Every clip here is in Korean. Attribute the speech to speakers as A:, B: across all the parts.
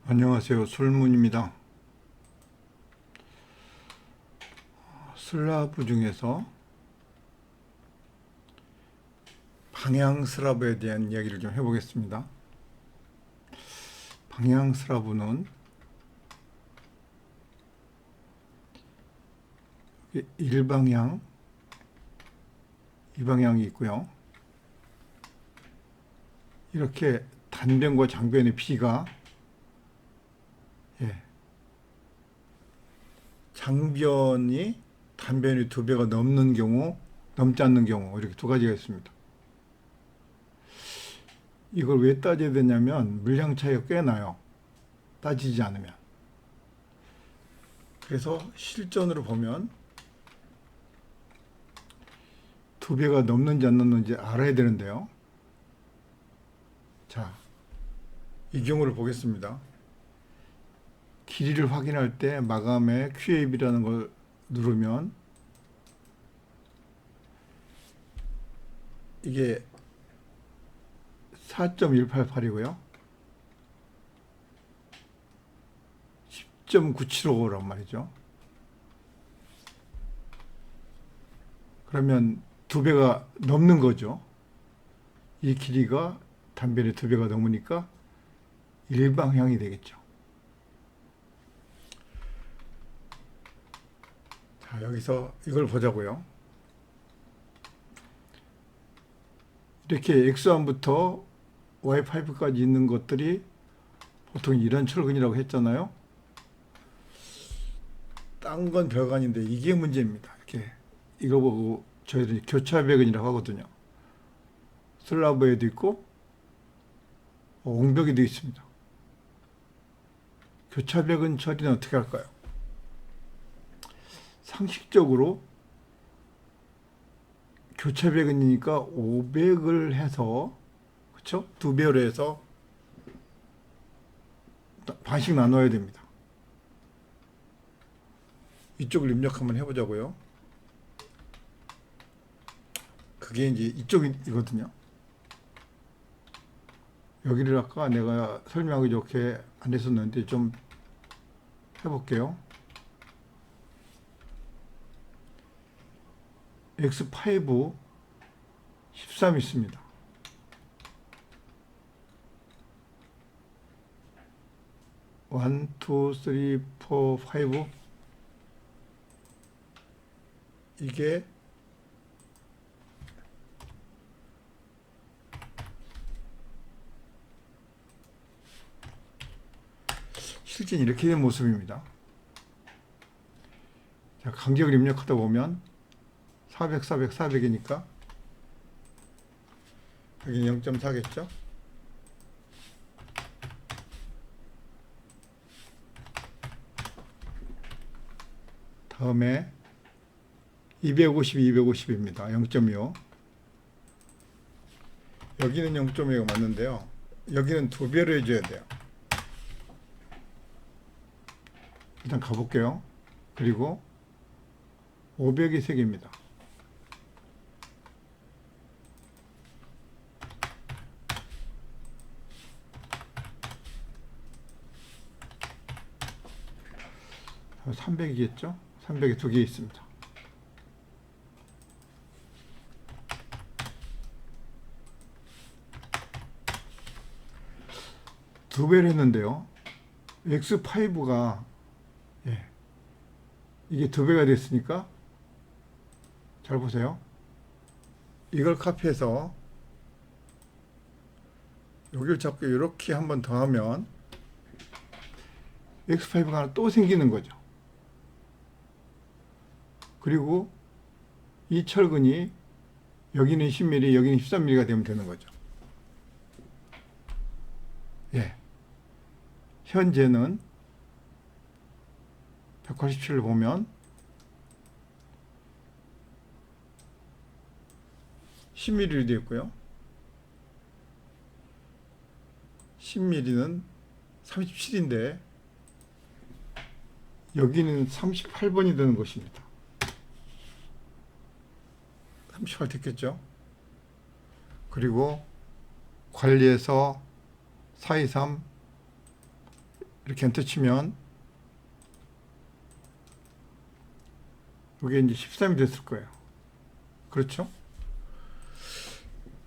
A: 안녕하세요. 술문입니다. 슬라브 중에서 방향슬라브에 대한 이야기를 좀 해보겠습니다. 방향슬라브는 일방향, 이방향이 있고요. 이렇게 단변과 장변의 비가 장변이 단변이 2배가 넘는 경우, 넘지 않는 경우 이렇게 두 가지가 있습니다. 이걸 왜 따져야 되냐면 물량 차이가 꽤 나요. 따지지 않으면. 그래서 실전으로 보면 2배가 넘는지 안 넘는지 알아야 되는데요. 자, 이 경우를 보겠습니다. 길이를 확인할 때 마감에 QAB라는 걸 누르면 이게 4.188이고요. 10.975란 말이죠. 그러면 2배가 넘는 거죠. 이 길이가 단변의 2배가 넘으니까 일방향이 되겠죠. 자, 여기서 이걸 보자고요. 이렇게 X1부터 Y5까지 있는 것들이 보통 이런 철근이라고 했잖아요. 딴 건 별거 아닌데 이게 문제입니다. 이렇게 이거 보고 저희들이 교차배근이라고 하거든요. 슬라브에도 있고 옹벽에도 있습니다. 교차배근 처리는 어떻게 할까요? 상식적으로 교차배근이니까 500을 해서, 그렇죠? 2배로 해서 반씩 나눠야 됩니다. 이쪽을 입력 한번 해보자고요. 그게 이제 이쪽이거든요. 여기를 아까 내가 설명하기 좋게 안 했었는데 좀 해볼게요. X5 13 있습니다. 1, 2, 3, 4, 5 이게 실제 이렇게 된 모습입니다. 자, 간격을 입력하다 보면 400, 400, 400이니까 여기 0.4겠죠? 다음에 250, 250입니다. 0.25. 여기는 0.25가 맞는데요. 여기는 2배로 해줘야 돼요. 일단 가볼게요. 그리고 500이 3개입니다. 어, 300이겠죠? 300이 2개 있습니다. 두 배를 했는데요. X5가 이게 2배가 됐으니까 잘 보세요. 이걸 카피해서 여기를 잡고 이렇게 한번 더 하면 X5가 하나 또 생기는 거죠. 그리고 이 철근이 여기는 10mm, 여기는 13mm가 되면 되는 거죠. 현재는 187을 보면 10mm로 되어 있고요. 10mm는 37인데 여기는 38번이 되는 것입니다. 38 됐겠죠? 그리고 관리해서 423 이렇게 엔터 치면 이게 이제 13이 됐을 거예요. 그렇죠?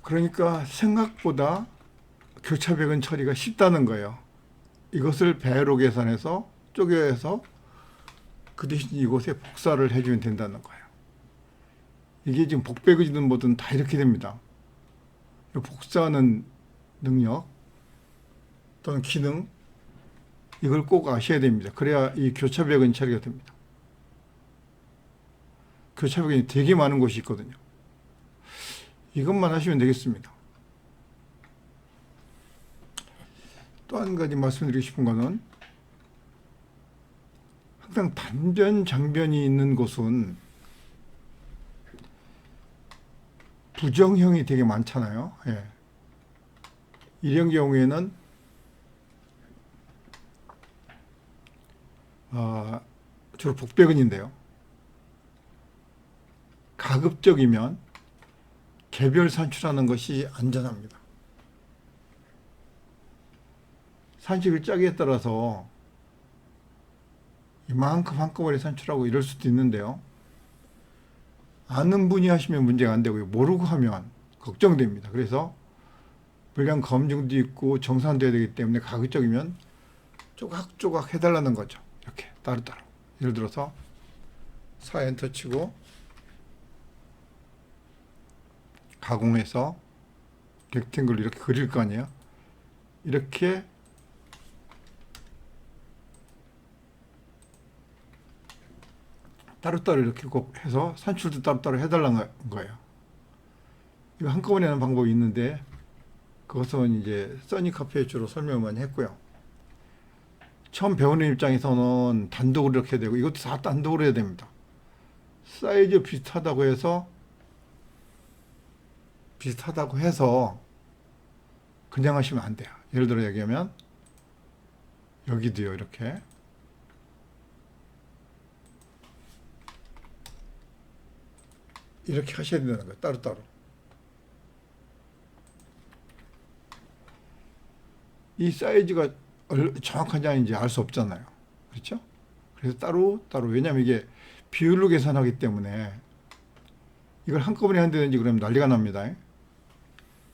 A: 그러니까 생각보다 교차배근 처리가 쉽다는 거예요. 이것을 배로 계산해서 쪼개서 그 대신 이곳에 복사를 해주면 된다는 거예요. 이게 지금 복배근이든 뭐든 다 이렇게 됩니다. 복사하는 능력 또는 기능, 이걸 꼭 아셔야 됩니다. 그래야 이 교차배근 처리가 됩니다. 교차배근이 되게 많은 곳이 있거든요. 이것만 하시면 되겠습니다. 또 한 가지 말씀드리고 싶은 거는, 항상 단변, 장변이 있는 곳은 부정형이 되게 많잖아요. 예. 이런 경우에는 주로 복배근인데요. 가급적이면 개별 산출하는 것이 안전합니다. 산식을 짜기에 따라서 이만큼 한꺼번에 산출하고 이럴 수도 있는데요. 아는 분이 하시면 문제가 안 되고요. 모르고 하면 걱정됩니다. 그래서 분량 검증도 있고 정산돼야 되기 때문에 가급적이면 조각조각 해달라는 거죠. 이렇게 따로따로. 예를 들어서 4 엔터 치고 가공해서 렉탱글을 이렇게 그릴 거 아니에요. 이렇게 따로따로 이렇게 꼭 해서 산출도 따로따로 해달라는 거예요. 이거 한꺼번에 하는 방법이 있는데 그것은 이제 써니 카페에 주로 설명을 많이 했고요. 처음 배우는 입장에서는 단독으로 이렇게 해야 되고 이것도 다 단독으로 해야 됩니다. 사이즈 비슷하다고 해서 그냥 하시면 안 돼요. 예를 들어 얘기하면 여기도요. 이렇게 하셔야 된다는 거예요. 따로따로. 이 사이즈가 정확한지 아닌지 알 수 없잖아요. 그렇죠? 그래서 따로 왜냐하면 이게 비율로 계산하기 때문에 이걸 한꺼번에 한다든지 그러면 난리가 납니다.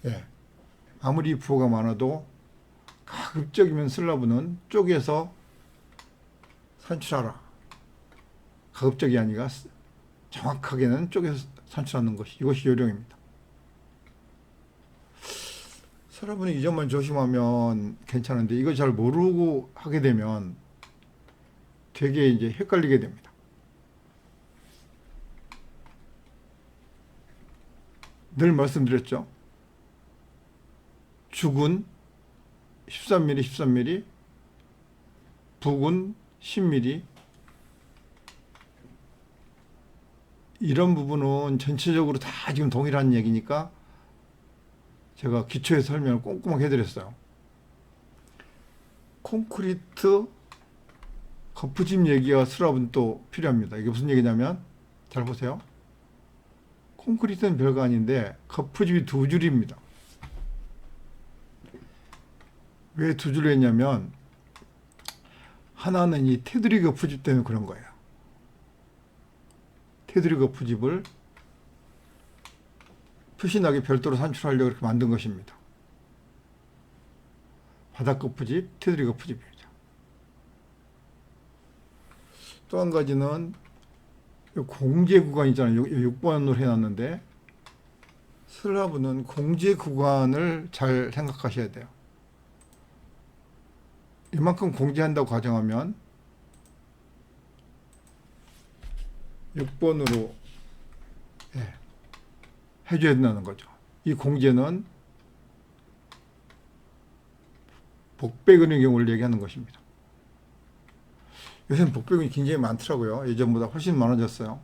A: 예. 아무리 부호가 많아도 가급적이면 슬라브는 쪼개서 산출하라. 가급적이 아니라 정확하게는 쪼개서 산출하는 것이 이것이 요령입니다. 슬라브는 이 점만 조심하면 괜찮은데 이거 잘 모르고 하게 되면 되게 이제 헷갈리게 됩니다. 늘 말씀드렸죠. 죽은 13mm, 13mm, 북은 10mm. 이런 부분은 전체적으로 다 지금 동일한 얘기니까 제가 기초의 설명을 꼼꼼하게 해드렸어요. 콘크리트 거푸집 얘기와 슬랍은 또 필요합니다. 이게 무슨 얘기냐면 잘 보세요. 콘크리트는 별거 아닌데 거푸집이 두 줄입니다. 왜 두 줄로 했냐면 하나는 이 테두리 거푸집 때문에 그런 거예요. 테두리 거푸집을 표시나게 별도로 산출하려고 이렇게 만든 것입니다. 바닥 거푸집, 테두리 거푸집입니다. 또 한 가지는 공제 구간 있잖아요. 6번으로 해놨는데 슬라브는 공제 구간을 잘 생각하셔야 돼요. 이만큼 공제한다고 가정하면 6번으로 해줘야 된다는 거죠. 이 공제는 복배근의 경우를 얘기하는 것입니다. 요새는 복배근이 굉장히 많더라고요. 예전보다 훨씬 많아졌어요.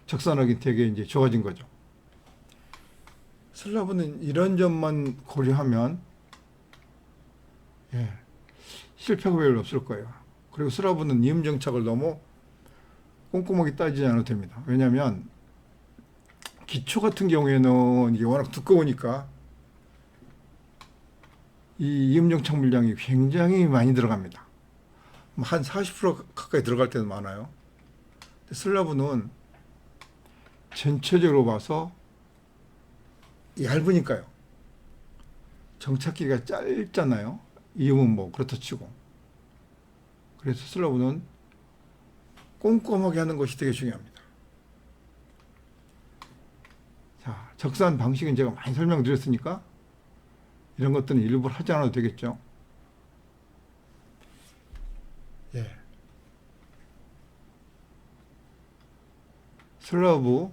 A: 적산하기 되게 이제 좋아진 거죠. 슬라브는 이런 점만 고려하면 실패가 별로 없을 거예요. 그리고 슬라브는 이음정착을 너무 꼼꼼하게 따지지 않아도 됩니다. 왜냐하면 기초 같은 경우에는 이게 워낙 두꺼우니까 이 이음정착 물량이 굉장히 많이 들어갑니다. 한 40% 가까이 들어갈 때도 많아요. 슬라브는 전체적으로 봐서 얇으니까요. 정착기가 짧잖아요. 이음은 뭐 그렇다 치고. 그래서 슬라브는 꼼꼼하게 하는 것이 되게 중요합니다. 자, 적산 방식은 제가 많이 설명드렸으니까 이런 것들은 일부러 하지 않아도 되겠죠. 예. 슬라브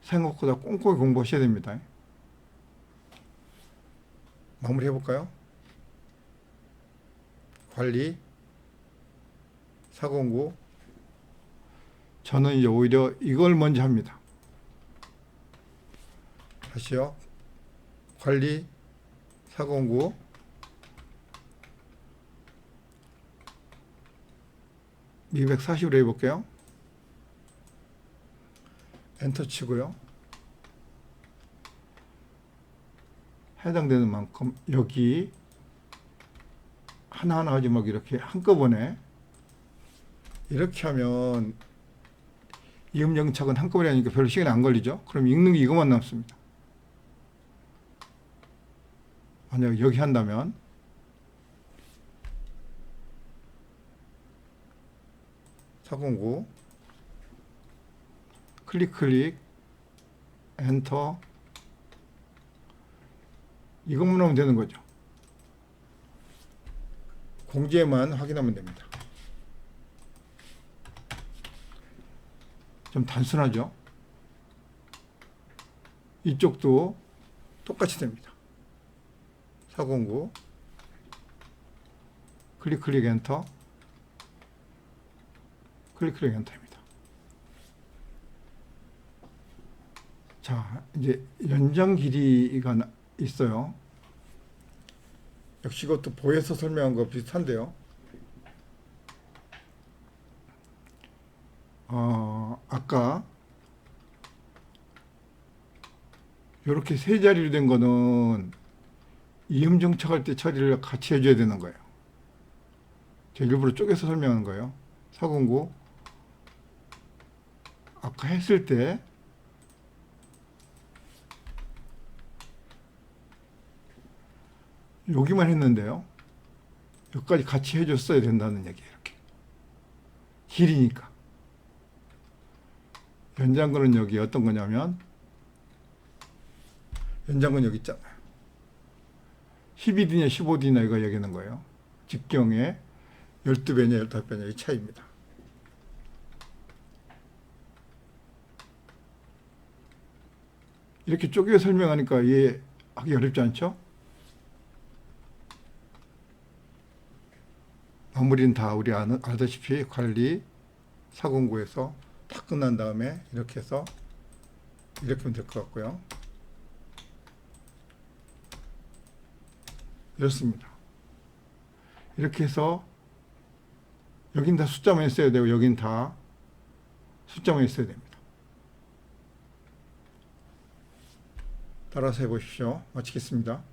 A: 생각보다 꼼꼼히 공부하셔야 됩니다. 마무리 해볼까요? 관리, 사공구. 저는 이제 오히려 이걸 먼저 합니다. 다시요. 관리, 사공구. (240으로) 해볼게요. 엔터 치고요. 해당되는 만큼 여기 하나하나 하지 말고 이렇게 한꺼번에 이렇게 하면 이음정착은 한꺼번에 하니까 별로 시간이 안 걸리죠. 그럼 읽는 게 이것만 남습니다. 만약 여기 한다면 (409) 클릭 엔터 이것만 하면 되는 거죠. 공지에만 확인하면 됩니다. 좀 단순하죠. 이쪽도 똑같이 됩니다. (409) 클릭 엔터 클릭 엔터입니다. 자, 이제 연장 길이가 있어요. 역시 이것도 보에서 설명한 거 비슷한데요. 아까 이렇게 세 자리로 된 거는 이음 정착할 때 처리를 같이 해줘야 되는 거예요. 제가 일부러 쪼개서 설명하는 거예요. (409) 아까 했을 때 여기만 했는데요. 여기까지 같이 해줬어야 된다는 얘기예요. 이렇게 길이니까. 연장근은 여기 어떤 거냐면 연장근 여기 있잖아요. 12D냐 15D냐 이거 얘기하는 거예요. 직경의 12배냐 15배냐 이 차이입니다. 이렇게 쪼개 설명하니까 이해하기 어렵지 않죠? 마무리는 다 우리 알다시피 관리, (409) 다 끝난 다음에 이렇게 해서 이렇게 하면 될 것 같고요. 이렇습니다. 이렇게 해서 여긴 다 숫자만 있어야 되고 여긴 다 숫자만 있어야 됩니다. 따라서 해보십시오. 마치겠습니다.